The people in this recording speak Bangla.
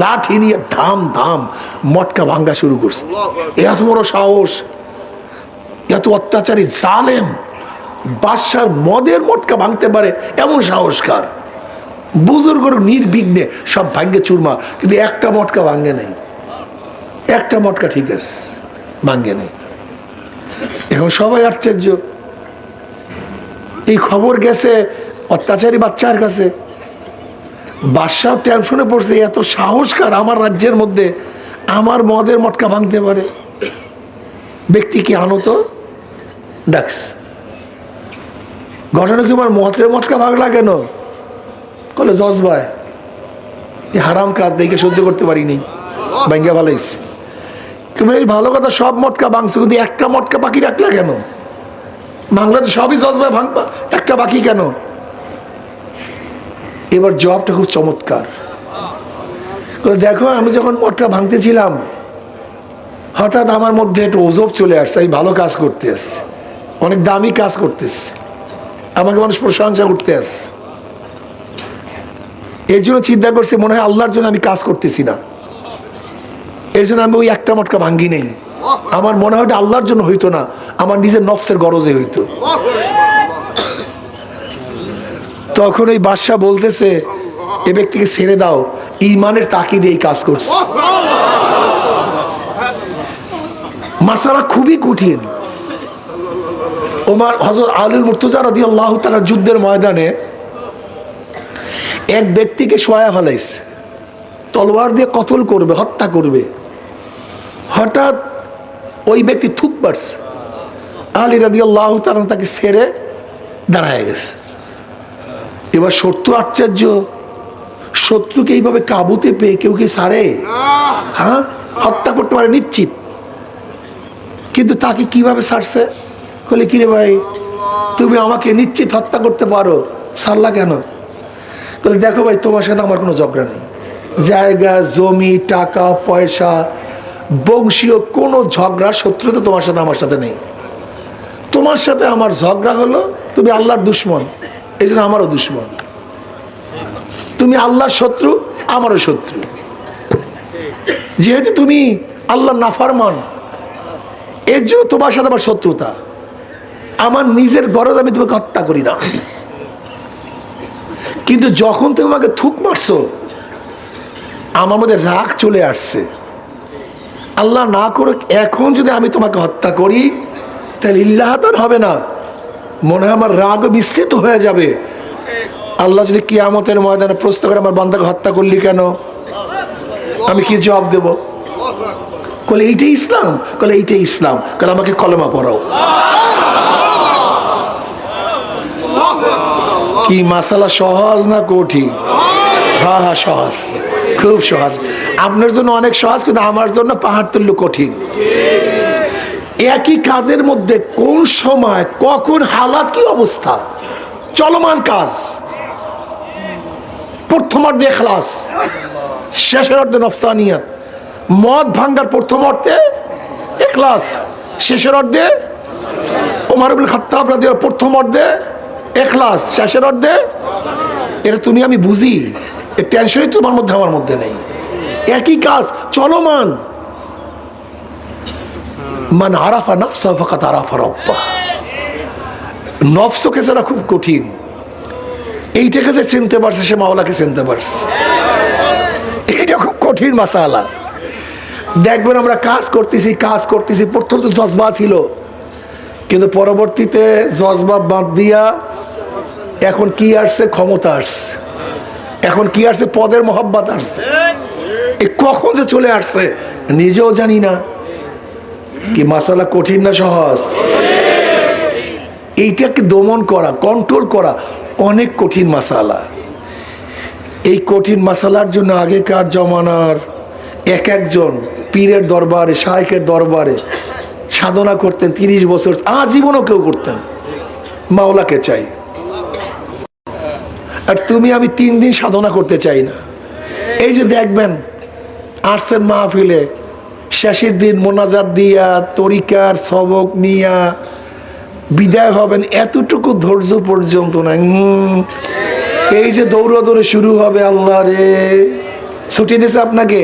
লাঠি নিয়ে ধাম ধাম মটকা ভাঙ্গা শুরু করছে। এত বড় সাহস, এত অত্যাচারী জালেম বাদশার মদের মটকা ভাঙতে পারে এমন সাহস কার? বুজুর্গ নির্বিঘ্নে সব ভাঙ্গে চুরমা, কিন্তু একটা মটকা ভাঙ্গে নেই, একটা মটকা ঠিক আছে ভাঙ্গে নেই। এখন সবাই আশ্চর্য, এই খবর গেছে অত্যাচারী বাচ্চার কাছে। বাদশাহ টেনশনে পড়ছে, এত সাহসকার আমার রাজ্যের মধ্যে আমার মদের মটকা ভাঙতে পারে, ব্যক্তি কি আনো তো ডাকস। ঘটনা কি আমার মদের মটকা ভাঙলা কেন? বলে জজবায় এই হারাম কাজ দেখে সহ্য করতে পারিনি, ভাঙ্গা ভালো হয়েছে। কিন্তু এই ভালো কথা, সব মটকা ভাঙছে, কিন্তু একটা মটকা বাকি রাখলা কেন? ভাঙলা তো সবই জজবায় ভাঙবা, একটা বাকি কেন? এবার জবাবটা খুব চমৎকার। দেখো, আমি যখন মটকা ভাঙতেছিলাম হঠাৎ আমার মধ্যে একটু ওজব চলে আসছে, আমি ভালো কাজ করতে আসছি, অনেক দামি কাজ করতেছি, আমাকে মানুষ প্রশংসা করতে আসছে। এর জন্য চিন্তা করছে মনে হয় আল্লাহর জন্য আমি কাজ করতেছি না, এর জন্য আমি ওই একটা মটকা ভাঙ্গি নেই। আমার মনে হয় আল্লাহর জন্য হইতো না, আমার নিজের নফসের গরজে হইতো। তখন ওই বাদশা বলতেছে, এ ব্যক্তিকে ছেড়ে দাও, ঈমানের তাকিদে এই কাজ করছে। মাসালা খুবই কঠিন। ওমর হযরত আলী মুর্তজা রাদিয়াল্লাহু তাআলা যুদ্ধের ময়দানে এক ব্যক্তিকে শোয়া ফেলাইছে, তলোয়ার দিয়ে কতল করবে, হত্যা করবে। হঠাৎ ওই ব্যক্তি থুক পারছে, আলী রাদিয়াল্লাহু তাআলা তাকে ছেড়ে দাঁড়ায় গেছে। এবার শত্রু আশ্চর্য, শত্রুকে এইভাবে কাবুতে পেয়ে কেউ কি ছাড়ে? হ্যাঁ, হত্যা করতে পারে নিশ্চিত, কিন্তু তাকে কিভাবে ছাড়ছে? বলে, কিরে ভাই, তুমি আমাকে নিশ্চিত হত্যা করতে পারো, ছাড়লা কেন? বলে, দেখো ভাই, তোমার সাথে আমার কোনো ঝগড়া নেই, জায়গা জমি টাকা পয়সা বংশীয় কোনো ঝগড়া শত্রুতা তোমার সাথে আমার সাথে নেই। তোমার সাথে আমার ঝগড়া হলো তুমি আল্লাহর দুশ্মন, এই জন্য আমারও দুশ্মন। তুমি আল্লাহর শত্রু, আমারও শত্রু। যেহেতু তুমি আল্লাহর নাফরমান, এর জন্য তোমার সাথে আমার শত্রুতা। আমার নিজের গরজ আমি তোমাকে হত্যা করি না, কিন্তু যখন তুমি আমাকে থুক মারছো আমার মধ্যে রাগ চলে আসছে। আল্লাহ না করুক, এখন যদি আমি তোমাকে হত্যা করি তাহলে ইল্লাহাতান হবে না, মনে হয় আমার রাগ বিস্তৃত হয়ে যাবে। আল্লাহ যদি কিয়ামতের ময়দানে প্রশ্ন করে, আমার বান্দাকে হত্যা করলি কেন? আমি কি জবাব দেব? বলে, এইটাই ইসলাম? বলে, এইটাই ইসলাম। বলে, আমাকে কলেমা পড়াও। কি মাসালা সহজ না কঠিন? হ্যাঁ হ্যাঁ, সহজ, খুব সহজ। আপনার জন্য অনেক সহজ, কিন্তু আমার জন্য পাহাড় তুল্য কঠিন। একই কাজের মধ্যে কোন সময় কখন হালাত কি অবস্থা, চলমান কাজ। প্রথম অর্ধে ইখলাস, শেষের অর্ধে নফসানিয়াত। মদ ভাঙ্গার প্রথম অর্ধে ইখলাস, শেষের অর্ধে ওমর ইবনে খাত্তাব রাদিয়াল্লাহু, প্রথম অর্ধে ইখলাস, শেষের অর্ধে। এটা তুমি আমি বুঝি, এর টেনশনই তোমার মধ্যে আমার মধ্যে নেই। একই কাজ চলমান। মান আরাফা নফসা ফাকাদ আরাফা রাব্বাহ। নফসকে যারা খুব কঠিন, এইটাকে যে চিনতে পারছে সে মাওলাকে চিনতে পারছে। এইটা খুব কঠিন মাসালা। দেখবেন আমরা কাজ করতেছি, প্রথম তো জজবা ছিল, কিন্তু পরবর্তীতে জজবা বাদ দিয়া এখন কি আসছে? ক্ষমতা আসছে। এখন কি আসছে? পদের মহব্বত আসছে। কখন যে চলে আসছে নিজেও জানি না। কি মাসালা কঠিন না সহজ? এইটাকে দমন করা, কন্ট্রোল করা অনেক কঠিন মাসালা। এই কঠিন মাসালার জন্য আগেকার জমানার এক একজন পীরের দরবারে, শায়েখের দরবারে সাধনা করতেন 30 বছর, আজীবনও কেউ করতেন। মাওলাকে চাই। আর তুমি আমি 3 দিন সাধনা করতে চাই না। এই যে দেখবেন আসছেন মাহফিলে, শেষের দিন মোনাজাত দিয়া তরিকার সবক নিয়া বিদায় হবেন, এতটুকু ধৈর্য পর্যন্ত না। এই যে দৌড়াদৌড়ে শুরু হবে, আল্লাহ রে ছুটি দিছে আপনাকে?